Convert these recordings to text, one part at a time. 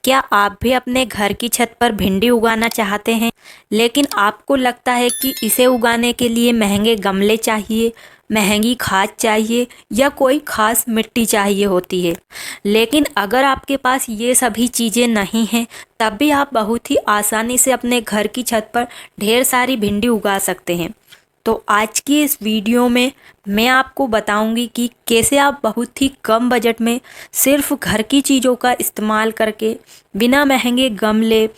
क्या आप भी अपने घर की छत पर भिंडी उगाना चाहते हैं, लेकिन आपको लगता है कि इसे उगाने के लिए महंगे गमले चाहिए, महंगी खाद चाहिए या कोई खास मिट्टी चाहिए होती है। लेकिन अगर आपके पास ये सभी चीज़ें नहीं हैं, तब भी आप बहुत ही आसानी से अपने घर की छत पर ढेर सारी भिंडी उगा सकते हैं। तो आज की इस वीडियो में मैं आपको बताऊंगी कि कैसे आप बहुत ही कम बजट में सिर्फ घर की चीज़ों का इस्तेमाल करके बिना महंगे गमले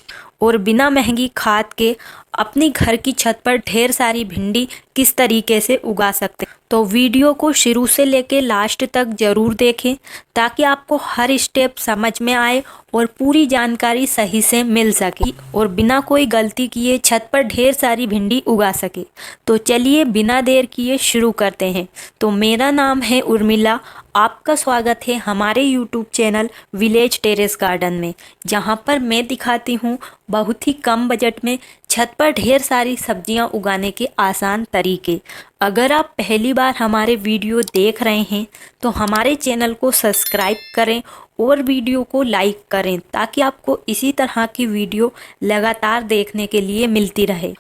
और बिना महंगी खाद के अपनी घर की छत पर ढेर सारी भिंडी किस तरीके से उगा सकते हैं। तो वीडियो को शुरू से लेके लास्ट तक ज़रूर देखें ताकि आपको हर स्टेप समझ में आए और पूरी जानकारी सही से मिल सके और बिना कोई गलती किए छत पर ढेर सारी भिंडी उगा सके। तो चलिए बिना देर किए शुरू करते हैं। तो मेरा नाम है उर्मिला, आपका स्वागत है हमारे YouTube channel village terrace garden में, जहां पर मैं दिखाती हूं बहुत ही कम बजट में छत पर ढेर सारी सब्जियां उगाने के आसान तरीके। अगर आप पहली बार हमारे वीडियो देख रहे हैं तो हमारे चैनल को सब्सक्राइब करें और वीडियो को लाइक करें ताकि आपको इसी तरह की वीडियो लगातार देखने के लिए मिलती रहे।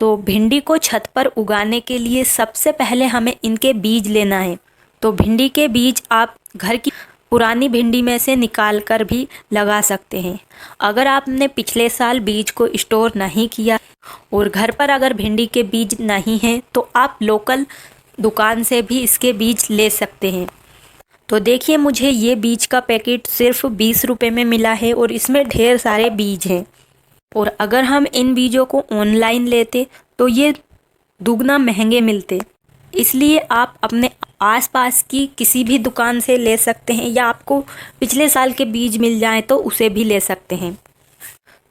तो भिंडी को छत पर उगाने के लिए सबसे पहले हमें इनके बीज लेना है। तो भिंडी के बीज आप घर की पुरानी भिंडी में से निकाल कर भी लगा सकते हैं। अगर आपने पिछले साल बीज को स्टोर नहीं किया और घर पर अगर भिंडी के बीज नहीं हैं तो आप लोकल दुकान से भी इसके बीज ले सकते हैं। तो देखिए, मुझे ये बीज का पैकेट सिर्फ 20 रुपये में मिला है और इसमें ढेर सारे बीज हैं। और अगर हम इन बीजों को ऑनलाइन लेते तो ये दुगना महंगे मिलते। इसलिए आप अपने आसपास की किसी भी दुकान से ले सकते हैं या आपको पिछले साल के बीज मिल जाएं तो उसे भी ले सकते हैं।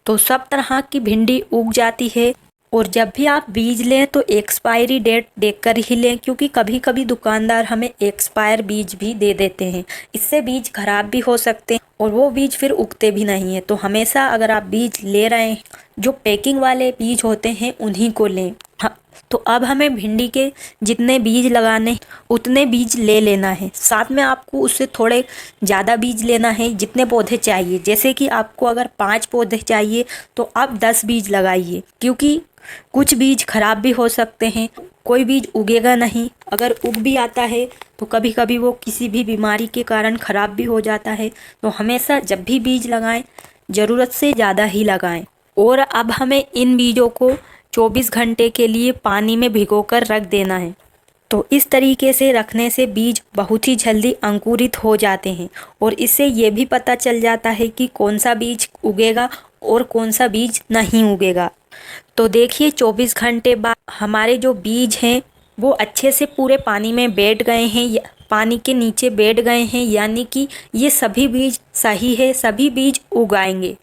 तो सब तरह की भिंडी उग जाती है और जब भी आप बीज लें तो एक्सपायरी डेट देखकर ही लें, क्योंकि कभी कभी दुकानदार हमें एक्सपायर बीज भी दे देते हैं। इससे बीज खराब भी हो सकते हैं और वो बीज फिर उगते भी नहीं हैं। तो हमेशा अगर आप बीज ले रहे हैं, जो पैकिंग वाले बीज होते हैं उन्हीं को लें। हाँ, तो अब हमें भिंडी के जितने बीज लगाने उतने बीज ले लेना है। साथ में आपको उससे थोड़े ज़्यादा बीज लेना है जितने पौधे चाहिए। जैसे कि आपको अगर 5 पौधे चाहिए तो आप 10 बीज लगाइए, क्योंकि कुछ बीज खराब भी हो सकते हैं, कोई बीज उगेगा नहीं। अगर उग भी आता है तो कभी कभी वो किसी भी बीमारी के कारण खराब भी हो जाता है। तो हमेशा जब भी बीज लगाएं ज़रूरत से ज़्यादा ही लगाएं। और अब हमें इन बीजों को 24 घंटे के लिए पानी में भिगोकर रख देना है। तो इस तरीके से रखने से बीज बहुत ही जल्दी अंकुरित हो जाते हैं और इससे ये भी पता चल जाता है कि कौन सा बीज उगेगा और कौन सा बीज नहीं उगेगा। तो देखिए, 24 घंटे बाद हमारे जो बीज हैं वो अच्छे से पूरे पानी में बैठ गए हैं, पानी के नीचे बैठ गए हैं, यानी कि ये सभी बीज सही है, सभी बीज उगाएंगे।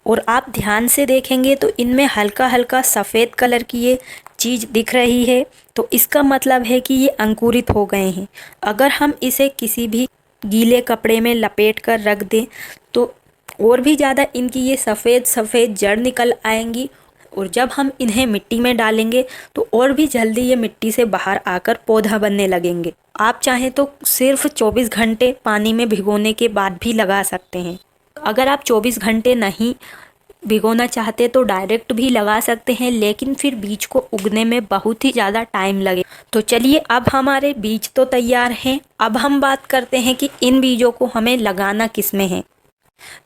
और आप ध्यान से देखेंगे तो इनमें हल्का हल्का सफ़ेद कलर की ये चीज़ दिख रही है, तो इसका मतलब है कि ये अंकुरित हो गए हैं। अगर हम इसे किसी भी गीले कपड़े में लपेट कर रख दें तो और भी ज़्यादा इनकी ये सफ़ेद सफ़ेद जड़ निकल आएंगी और जब हम इन्हें मिट्टी में डालेंगे तो और भी जल्दी ये मिट्टी से बाहर आकर पौधा बनने लगेंगे। आप चाहें तो सिर्फ 24 घंटे पानी में भिगोने के बाद भी लगा सकते हैं। अगर आप 24 घंटे नहीं भिगोना चाहते तो डायरेक्ट भी लगा सकते हैं, लेकिन फिर बीज को उगने में बहुत ही ज़्यादा टाइम लगे। तो चलिए, अब हमारे बीज तो तैयार हैं। अब हम बात करते हैं कि इन बीजों को हमें लगाना किस में है।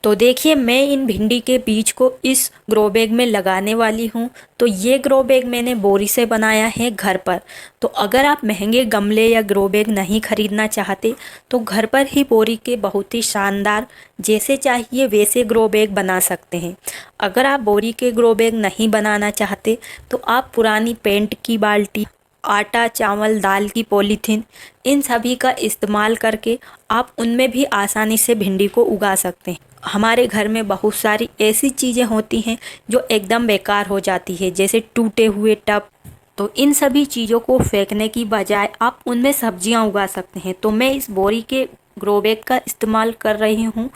तो देखिए, मैं इन भिंडी के बीज को इस ग्रो बैग में लगाने वाली हूँ। तो ये ग्रो बैग मैंने बोरी से बनाया है घर पर। तो अगर आप महंगे गमले या ग्रो बैग नहीं खरीदना चाहते तो घर पर ही बोरी के बहुत ही शानदार जैसे चाहिए वैसे ग्रो बैग बना सकते हैं। अगर आप बोरी के ग्रो बैग नहीं बनाना चाहते तो आप पुरानी पेंट की बाल्टी, आटा, चावल, दाल की पॉलीथीन, इन सभी का इस्तेमाल करके आप उनमें भी आसानी से भिंडी को उगा सकते हैं। हमारे घर में बहुत सारी ऐसी चीज़ें होती हैं जो एकदम बेकार हो जाती है, जैसे टूटे हुए टब। तो इन सभी चीज़ों को फेंकने की बजाय आप उनमें सब्जियां उगा सकते हैं। तो मैं इस बोरी के ग्रो बैग का इस्तेमाल कर रही हूँ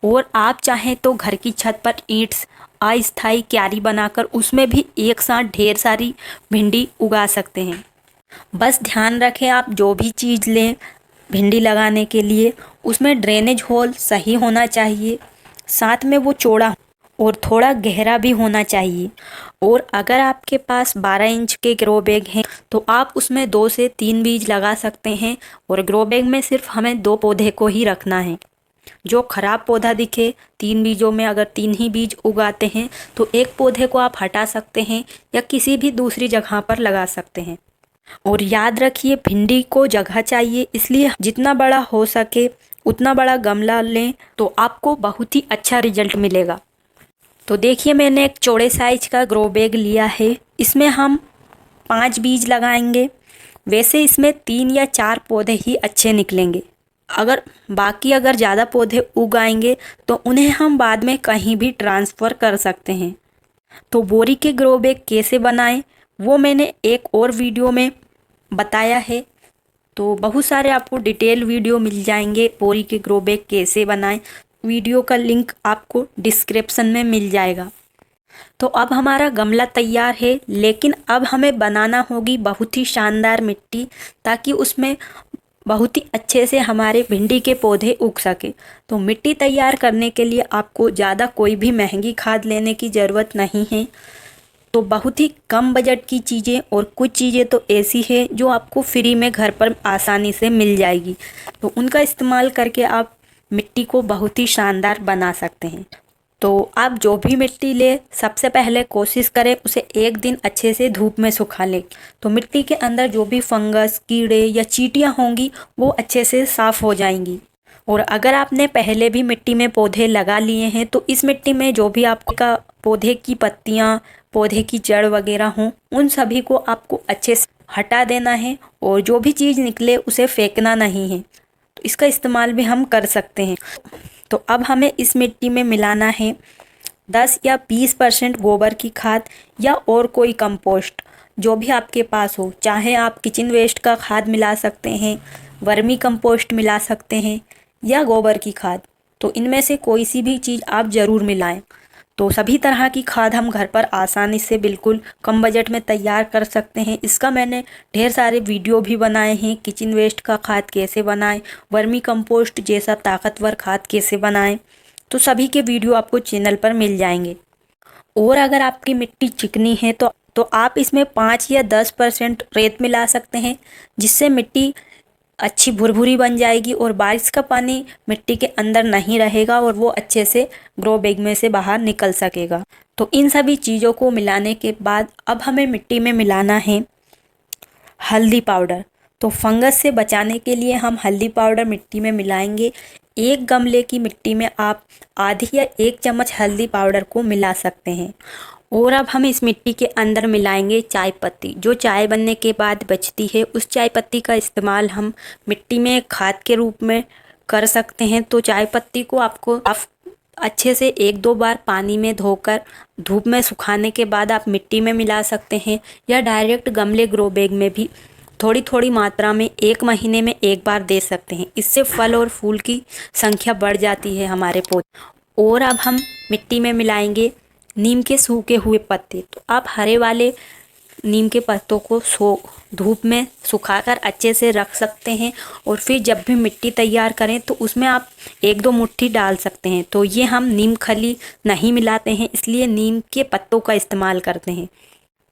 और आप चाहें तो घर की छत पर ईंट्स अस्थायी क्यारी बनाकर उसमें भी एक साथ ढेर सारी भिंडी उगा सकते हैं। बस ध्यान रखें, आप जो भी चीज़ लें भिंडी लगाने के लिए उसमें ड्रेनेज होल सही होना चाहिए। साथ में वो चौड़ा और थोड़ा गहरा भी होना चाहिए। और अगर आपके पास 12 इंच के ग्रो बैग हैं तो आप उसमें 2 से 3 बीज लगा सकते हैं। और ग्रो बैग में सिर्फ हमें 2 पौधे को ही रखना है। जो खराब पौधा दिखे, 3 बीजों में अगर 3 ही बीज उगाते हैं तो एक पौधे को आप हटा सकते हैं या किसी भी दूसरी जगह पर लगा सकते हैं। और याद रखिए, भिंडी को जगह चाहिए, इसलिए जितना बड़ा हो सके उतना बड़ा गमला लें तो आपको बहुत ही अच्छा रिजल्ट मिलेगा। तो देखिए, मैंने एक चौड़े साइज का ग्रो बैग लिया है। इसमें हम 5 बीज लगाएंगे। वैसे इसमें 3 या 4 पौधे ही अच्छे निकलेंगे। अगर ज़्यादा पौधे उगाएंगे तो उन्हें हम बाद में कहीं भी ट्रांसफ़र कर सकते हैं। तो बोरी के ग्रो बैग कैसे बनाएं वो मैंने एक और वीडियो में बताया है। तो बहुत सारे आपको डिटेल वीडियो मिल जाएंगे बोरी के ग्रो बैग कैसे बनाएं। वीडियो का लिंक आपको डिस्क्रिप्शन में मिल जाएगा। तो अब हमारा गमला तैयार है, लेकिन अब हमें बनाना होगी बहुत ही शानदार मिट्टी, ताकि उसमें बहुत ही अच्छे से हमारे भिंडी के पौधे उग सके। तो मिट्टी तैयार करने के लिए आपको ज़्यादा कोई भी महंगी खाद लेने की ज़रूरत नहीं है। तो बहुत ही कम बजट की चीज़ें, और कुछ चीज़ें तो ऐसी है जो आपको फ्री में घर पर आसानी से मिल जाएगी। तो उनका इस्तेमाल करके आप मिट्टी को बहुत ही शानदार बना सकते हैं। तो आप जो भी मिट्टी ले, सबसे पहले कोशिश करें उसे एक दिन अच्छे से धूप में सुखा लें। तो मिट्टी के अंदर जो भी फंगस, कीड़े या चींटियां होंगी वो अच्छे से साफ़ हो जाएंगी। और अगर आपने पहले भी मिट्टी में पौधे लगा लिए हैं तो इस मिट्टी में जो भी आपका पौधे की पत्तियां, पौधे की जड़ वगैरह हों, उन सभी को आपको अच्छे से हटा देना है। और जो भी चीज़ निकले उसे फेंकना नहीं है। तो इसका इस्तेमाल भी हम कर सकते हैं। तो अब हमें इस मिट्टी में मिलाना है 10 या 20% गोबर की खाद या और कोई कंपोस्ट, जो भी आपके पास हो। चाहे आप किचन वेस्ट का खाद मिला सकते हैं, वर्मी कंपोस्ट मिला सकते हैं या गोबर की खाद। तो इनमें से कोई सी भी चीज़ आप ज़रूर मिलाएं। तो सभी तरह की खाद हम घर पर आसानी से बिल्कुल कम बजट में तैयार कर सकते हैं। इसका मैंने ढेर सारे वीडियो भी बनाए हैं। किचन वेस्ट का खाद कैसे बनाएं, वर्मी कंपोस्ट जैसा ताकतवर खाद कैसे बनाएं, तो सभी के वीडियो आपको चैनल पर मिल जाएंगे। और अगर आपकी मिट्टी चिकनी है तो आप इसमें 5 या 10% रेत मिला सकते हैं, जिससे मिट्टी अच्छी भुरभुरी बन जाएगी और बारिश का पानी मिट्टी के अंदर नहीं रहेगा और वो अच्छे से ग्रो बैग में से बाहर निकल सकेगा। तो इन सभी चीज़ों को मिलाने के बाद अब हमें मिट्टी में मिलाना है हल्दी पाउडर। तो फंगस से बचाने के लिए हम हल्दी पाउडर मिट्टी में मिलाएंगे। एक गमले की मिट्टी में आप आधी या 1 चम्मच हल्दी पाउडर को मिला सकते हैं। और अब हम इस मिट्टी के अंदर मिलाएंगे चाय पत्ती। जो चाय बनने के बाद बचती है, उस चाय पत्ती का इस्तेमाल हम मिट्टी में खाद के रूप में कर सकते हैं। तो चाय पत्ती को आपको अच्छे से 1-2 बार पानी में धोकर धूप में सुखाने के बाद आप मिट्टी में मिला सकते हैं, या डायरेक्ट गमले ग्रो बैग में भी थोड़ी थोड़ी मात्रा में 1 महीने में 1 बार दे सकते हैं। इससे फल और फूल की संख्या बढ़ जाती है हमारे पौधे। और अब हम मिट्टी में मिलाएंगे नीम के सूखे हुए पत्ते। तो आप हरे वाले नीम के पत्तों को धूप में सुखाकर अच्छे से रख सकते हैं। और फिर जब भी मिट्टी तैयार करें तो उसमें आप 1-2 मुट्ठी डाल सकते हैं। तो ये हम नीम खली नहीं मिलाते हैं, इसलिए नीम के पत्तों का इस्तेमाल करते हैं।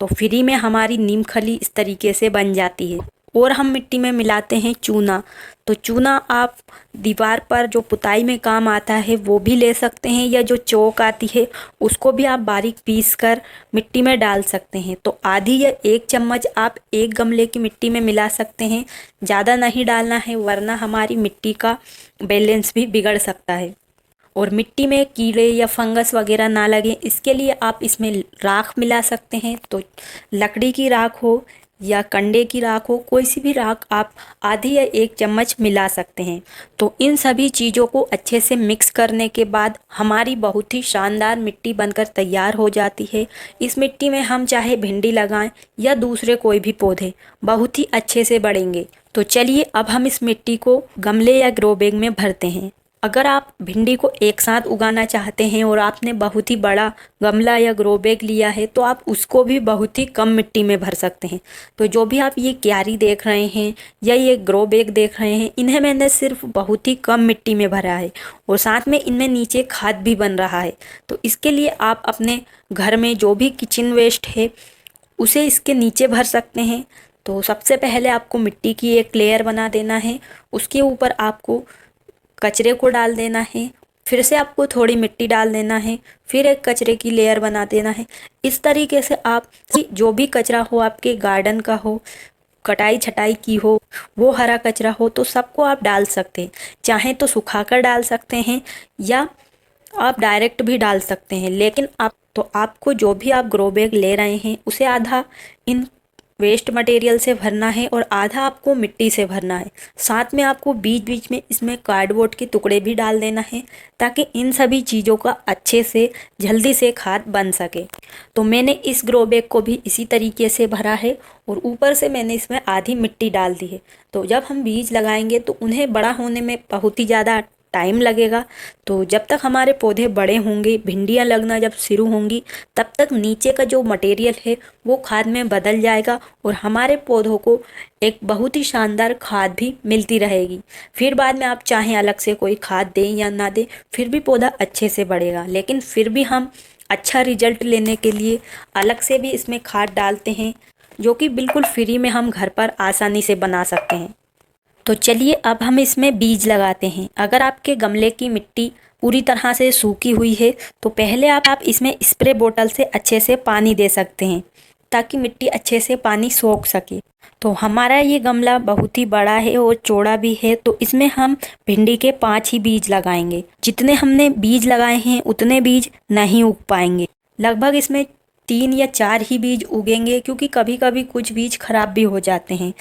तो फ्री में हमारी नीम खली इस तरीके से बन जाती है। और हम मिट्टी में मिलाते हैं चूना। तो चूना आप दीवार पर जो पुताई में काम आता है वो भी ले सकते हैं, या जो चौक आती है उसको भी आप बारीक पीस कर मिट्टी में डाल सकते हैं। तो आधी या 1 चम्मच आप एक गमले की मिट्टी में मिला सकते हैं। ज़्यादा नहीं डालना है, वरना हमारी मिट्टी का बैलेंस भी बिगड़ सकता है। और मिट्टी में कीड़े या फंगस वगैरह ना लगे, इसके लिए आप इसमें राख मिला सकते हैं। तो लकड़ी की राख हो या कंडे की राख हो, कोई सी भी राख आप आधी या 1 चम्मच मिला सकते हैं। तो इन सभी चीज़ों को अच्छे से मिक्स करने के बाद हमारी बहुत ही शानदार मिट्टी बनकर तैयार हो जाती है। इस मिट्टी में हम चाहे भिंडी लगाएं या दूसरे कोई भी पौधे बहुत ही अच्छे से बढ़ेंगे। तो चलिए अब हम इस मिट्टी को गमले या ग्रो बैग में भरते हैं। अगर आप भिंडी को एक साथ उगाना चाहते हैं और आपने बहुत ही बड़ा गमला या ग्रो बैग लिया है तो आप उसको भी बहुत ही कम मिट्टी में भर सकते हैं। तो जो भी आप ये क्यारी देख रहे हैं या ये ग्रो बैग देख रहे हैं, इन्हें मैंने सिर्फ बहुत ही कम मिट्टी में भरा है और साथ में इनमें नीचे खाद भी बन रहा है। तो इसके लिए आप अपने घर में जो भी किचन वेस्ट है उसे इसके नीचे भर सकते हैं। तो सबसे पहले आपको मिट्टी की एक लेयर बना देना है, उसके ऊपर आपको कचरे को डाल देना है, फिर से आपको थोड़ी मिट्टी डाल देना है, फिर एक कचरे की लेयर बना देना है। इस तरीके से आप जो भी कचरा हो, आपके गार्डन का हो, कटाई छटाई की हो, वो हरा कचरा हो, तो सबको आप डाल सकते हैं। चाहे तो सुखाकर डाल सकते हैं या आप डायरेक्ट भी डाल सकते हैं, लेकिन आपको जो भी आप ग्रो बैग ले रहे हैं उसे आधा इन वेस्ट मटेरियल से भरना है और आधा आपको मिट्टी से भरना है। साथ में आपको बीच बीच में इसमें कार्डबोर्ड के टुकड़े भी डाल देना है ताकि इन सभी चीज़ों का अच्छे से जल्दी से खाद बन सके। तो मैंने इस ग्रो बैग को भी इसी तरीके से भरा है और ऊपर से मैंने इसमें आधी मिट्टी डाल दी है। तो जब हम बीज लगाएंगे तो उन्हें बड़ा होने में बहुत ही ज़्यादा टाइम लगेगा। तो जब तक हमारे पौधे बड़े होंगे, भिंडियाँ लगना जब शुरू होंगी, तब तक नीचे का जो मटेरियल है वो खाद में बदल जाएगा और हमारे पौधों को एक बहुत ही शानदार खाद भी मिलती रहेगी। फिर बाद में आप चाहें अलग से कोई खाद दें या ना दें, फिर भी पौधा अच्छे से बढ़ेगा। लेकिन फिर भी हम अच्छा रिजल्ट लेने के लिए अलग से भी इसमें खाद डालते हैं, जो कि बिल्कुल फ्री में हम घर पर आसानी से बना सकते हैं। तो चलिए अब हम इसमें बीज लगाते हैं। अगर आपके गमले की मिट्टी पूरी तरह से सूखी हुई है तो पहले आप इसमें स्प्रे बोतल से अच्छे से पानी दे सकते हैं ताकि मिट्टी अच्छे से पानी सोख सके। तो हमारा ये गमला बहुत ही बड़ा है और चौड़ा भी है, तो इसमें हम भिंडी के 5 ही बीज लगाएंगे। जितने हमने बीज लगाए हैं उतने बीज नहीं उग पाएंगे, लगभग इसमें 3 या 4 ही बीज उगेंगे, क्योंकि कभी कभी कुछ बीज खराब भी हो जाते हैं।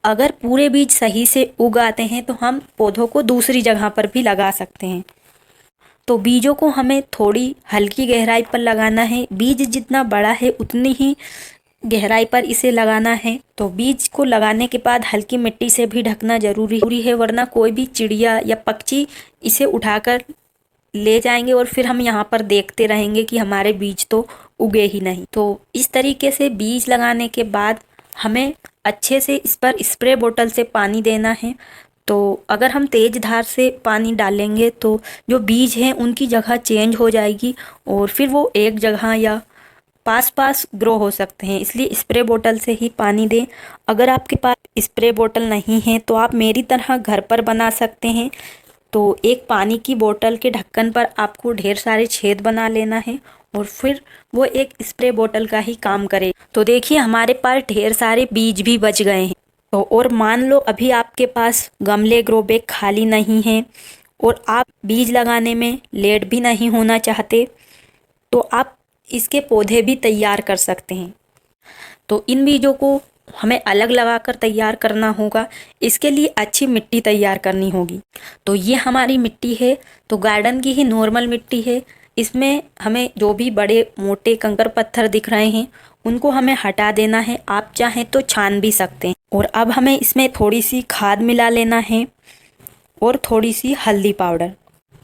अगर पूरे बीज सही से उग आते हैं तो हम पौधों को दूसरी जगह पर भी लगा सकते हैं। तो बीजों को हमें थोड़ी हल्की गहराई पर लगाना है। बीज जितना बड़ा है उतनी ही गहराई पर इसे लगाना है। तो बीज को लगाने के बाद हल्की मिट्टी से भी ढकना जरूरी है, वरना कोई भी चिड़िया या पक्षी इसे उठाकर ले जाएंगे और फिर हम यहाँ पर देखते रहेंगे कि हमारे बीज तो उगे ही नहीं। तो इस तरीके से बीज लगाने के बाद हमें अच्छे से इस पर स्प्रे बोतल से पानी देना है। तो अगर हम तेज धार से पानी डालेंगे तो जो बीज हैं उनकी जगह चेंज हो जाएगी और फिर वो एक जगह या पास पास ग्रो हो सकते हैं, इसलिए स्प्रे बोतल से ही पानी दें। अगर आपके पास स्प्रे बोतल नहीं है तो आप मेरी तरह घर पर बना सकते हैं। तो एक पानी की बोतल के ढक्कन पर आपको ढेर सारे छेद बना लेना है और फिर वो एक स्प्रे बोतल का ही काम करे। तो देखिए हमारे पास ढेर सारे बीज भी बच गए हैं। तो और मान लो अभी आपके पास गमले ग्रो बैग खाली नहीं हैं और आप बीज लगाने में लेट भी नहीं होना चाहते, तो आप इसके पौधे भी तैयार कर सकते हैं। तो इन बीजों को हमें अलग लगाकर तैयार करना होगा। इसके लिए अच्छी मिट्टी तैयार करनी होगी। तो ये हमारी मिट्टी है, तो गार्डन की ही नॉर्मल मिट्टी है। इसमें हमें जो भी बड़े मोटे कंकर पत्थर दिख रहे हैं उनको हमें हटा देना है। आप चाहें तो छान भी सकते हैं। और अब हमें इसमें थोड़ी सी खाद मिला लेना है और थोड़ी सी हल्दी पाउडर।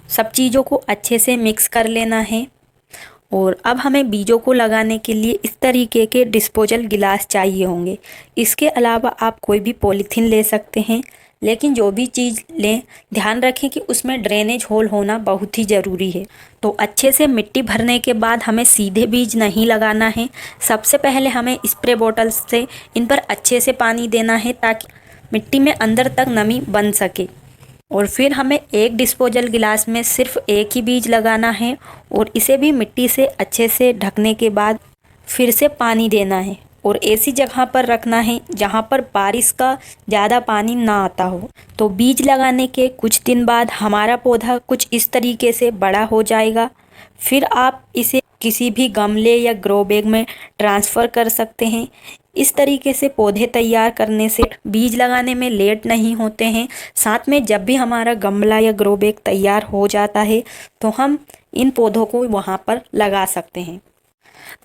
सब चीज़ों को अच्छे से मिक्स कर लेना है। और अब हमें बीजों को लगाने के लिए इस तरीके के डिस्पोजल गिलास चाहिए होंगे। इसके अलावा आप कोई भी पॉलीथीन ले सकते हैं, लेकिन जो भी चीज़ लें ध्यान रखें कि उसमें ड्रेनेज होल होना बहुत ही ज़रूरी है। तो अच्छे से मिट्टी भरने के बाद हमें सीधे बीज नहीं लगाना है। सबसे पहले हमें स्प्रे बोतल से इन पर अच्छे से पानी देना है ताकि मिट्टी में अंदर तक नमी बन सके। और फिर हमें एक डिस्पोजल गिलास में सिर्फ एक ही बीज लगाना है और इसे भी मिट्टी से अच्छे से ढकने के बाद फिर से पानी देना है और ऐसी जगह पर रखना है जहाँ पर बारिश का ज़्यादा पानी ना आता हो। तो बीज लगाने के कुछ दिन बाद हमारा पौधा कुछ इस तरीके से बड़ा हो जाएगा। फिर आप इसे किसी भी गमले या ग्रो बैग में ट्रांसफ़र कर सकते हैं। इस तरीके से पौधे तैयार करने से बीज लगाने में लेट नहीं होते हैं। साथ में जब भी हमारा गमला या ग्रो बैग तैयार हो जाता है तो हम इन पौधों को वहाँ पर लगा सकते हैं।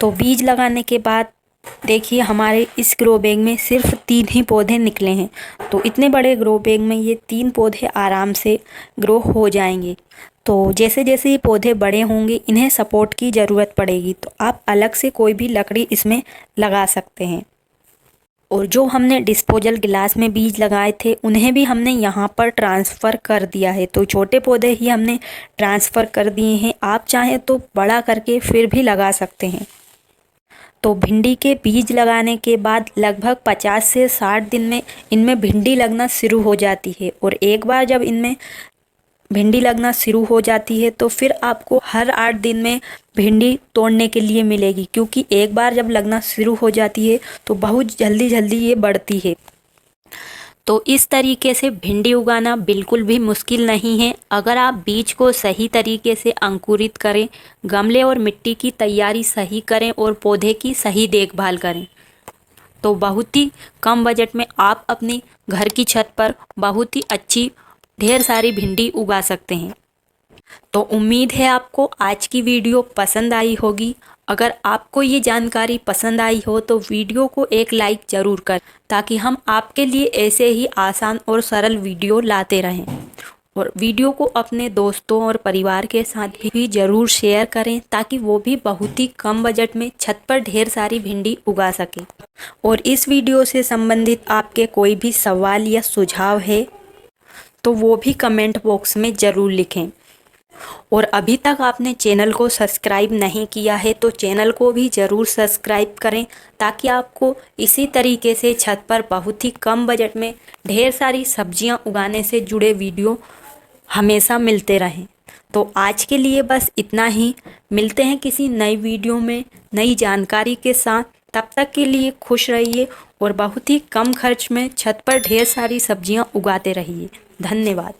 तो बीज लगाने के बाद देखिए हमारे इस ग्रो बैग में सिर्फ 3 ही पौधे निकले हैं, तो इतने बड़े ग्रो बैग में ये 3 पौधे आराम से ग्रो हो जाएंगे। तो जैसे जैसे ये पौधे बड़े होंगे इन्हें सपोर्ट की ज़रूरत पड़ेगी, तो आप अलग से कोई भी लकड़ी इसमें लगा सकते हैं। और जो हमने डिस्पोजल गिलास में बीज लगाए थे उन्हें भी हमने यहाँ पर ट्रांसफ़र कर दिया है, तो छोटे पौधे ही हमने ट्रांसफ़र कर दिए हैं। आप चाहें तो बड़ा करके फिर भी लगा सकते हैं। तो भिंडी के बीज लगाने के बाद लगभग 50 से 60 दिन में इनमें भिंडी लगना शुरू हो जाती है, और एक बार जब इनमें भिंडी लगना शुरू हो जाती है तो फिर आपको हर 8 दिन में भिंडी तोड़ने के लिए मिलेगी, क्योंकि एक बार जब लगना शुरू हो जाती है तो बहुत जल्दी जल्दी ये बढ़ती है। तो इस तरीके से भिंडी उगाना बिल्कुल भी मुश्किल नहीं है, अगर आप बीज को सही तरीके से अंकुरित करें, गमले और मिट्टी की तैयारी सही करें और पौधे की सही देखभाल करें, तो बहुत ही कम बजट में आप अपनी घर की छत पर बहुत ही अच्छी ढेर सारी भिंडी उगा सकते हैं। तो उम्मीद है आपको आज की वीडियो पसंद आई होगी। अगर आपको ये जानकारी पसंद आई हो तो वीडियो को एक लाइक ज़रूर करें, ताकि हम आपके लिए ऐसे ही आसान और सरल वीडियो लाते रहें। और वीडियो को अपने दोस्तों और परिवार के साथ भी ज़रूर शेयर करें, ताकि वो भी बहुत ही कम बजट में छत पर ढेर सारी भिंडी उगा सकें। और इस वीडियो से संबंधित आपके कोई भी सवाल या सुझाव है तो वो भी कमेंट बॉक्स में ज़रूर लिखें। और अभी तक आपने चैनल को सब्सक्राइब नहीं किया है तो चैनल को भी ज़रूर सब्सक्राइब करें, ताकि आपको इसी तरीके से छत पर बहुत ही कम बजट में ढेर सारी सब्जियां उगाने से जुड़े वीडियो हमेशा मिलते रहें। तो आज के लिए बस इतना ही, मिलते हैं किसी नई वीडियो में नई जानकारी के साथ। तब तक के लिए खुश रहिए और बहुत ही कम खर्च में छत पर ढेर सारी सब्जियां उगाते रहिए। धन्यवाद।